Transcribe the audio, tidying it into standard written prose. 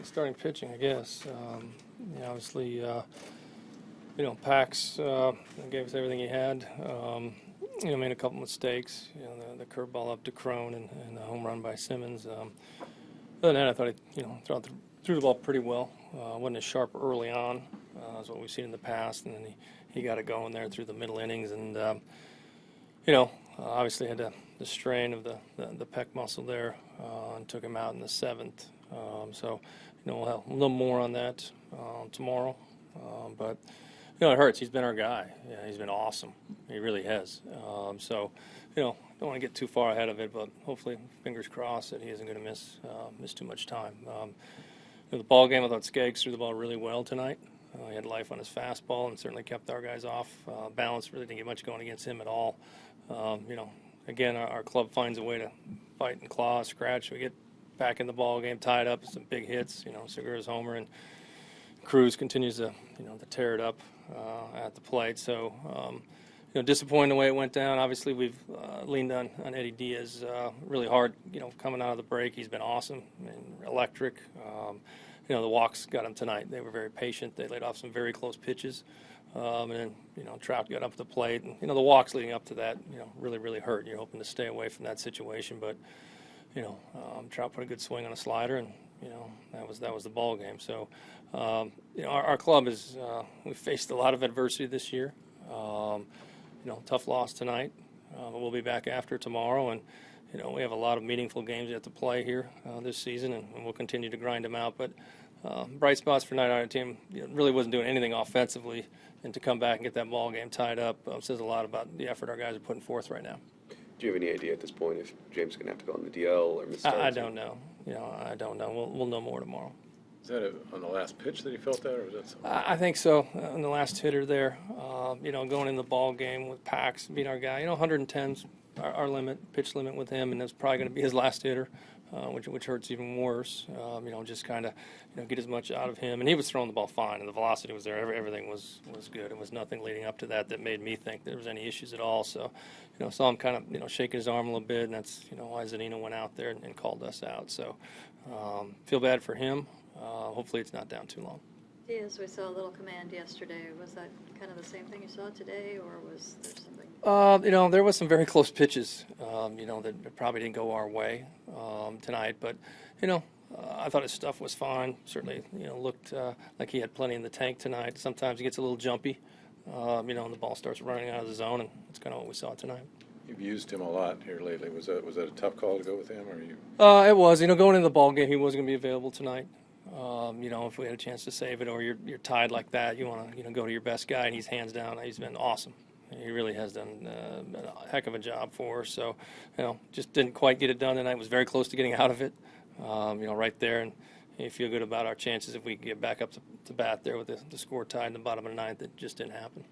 starting pitching, I guess. Obviously, Pax gave us everything he had. Made a couple mistakes. The curveball up to Crone and the home run by Simmons. Other than that, I thought he, threw the ball pretty well. Wasn't as sharp early on as what we've seen in the past, and then he got it going there through the middle innings, and obviously had the strain of the pec muscle there, and took him out in the seventh. We'll have a little more on that tomorrow. But it hurts. He's been our guy. Yeah, he's been awesome. He really has. Don't want to get too far ahead of it, but hopefully, fingers crossed that he isn't going to miss too much time. The ball game, I thought Skaggs threw the ball really well tonight. He had life on his fastball and certainly kept our guys off balance. Really didn't get much going against him at all. Again, our club finds a way to fight and claw, scratch. We get back in the ball game, tied up, some big hits. Segura's homer, and Cruz continues to tear it up at the plate. So, disappointing the way it went down. Obviously, we've leaned on Eddie Diaz really hard. Coming out of the break, he's been awesome and electric. The walks got him tonight. They were very patient. They laid off some very close pitches. And then, Trout got up the plate. And, the walks leading up to that, really, really hurt. You're hoping to stay away from that situation. But, Trout put a good swing on a slider, and, that was the ball game. So, our club is, we've faced a lot of adversity this year. Tough loss tonight. But we'll be back after tomorrow. And, we have a lot of meaningful games yet to play here this season, and we'll continue to grind them out. But bright spots for tonight, our team really wasn't doing anything offensively, and to come back and get that ball game tied up says a lot about the effort our guys are putting forth right now. Do you have any idea at this point if James is going to have to go on the DL or miss starts? I don't know. I don't know. We'll know more tomorrow. Is that on the last pitch that he felt that, or was that something? I think so. On the last hitter there, going in the ball game with Pax being our guy. 110's our limit, pitch limit with him, and that's probably going to be his last hitter, which hurts even worse. Just kind of get as much out of him. And he was throwing the ball fine, and the velocity was there. Everything was good. It was nothing leading up to that made me think there was any issues at all. So, saw him kind of shaking his arm a little bit, and that's why Zanino went out there and called us out. So, feel bad for him. Hopefully, it's not down too long. Diaz, we saw a little command yesterday. Was that kind of the same thing you saw today, or was there something? There was some very close pitches, that probably didn't go our way tonight. But, I thought his stuff was fine. Certainly, looked like he had plenty in the tank tonight. Sometimes he gets a little jumpy, and the ball starts running out of the zone, and that's kind of what we saw tonight. You've used him a lot here lately. Was that a tough call to go with him, or you? It was. Going into the ball game, he wasn't going to be available tonight. If we had a chance to save it, or you're tied like that, you want to go to your best guy, and he's hands down. He's been awesome. He really has done a heck of a job for us. So, just didn't quite get it done tonight. Was very close to getting out of it. Right there, and you feel good about our chances if we get back up to bat there with the score tied in the bottom of the ninth. It just didn't happen.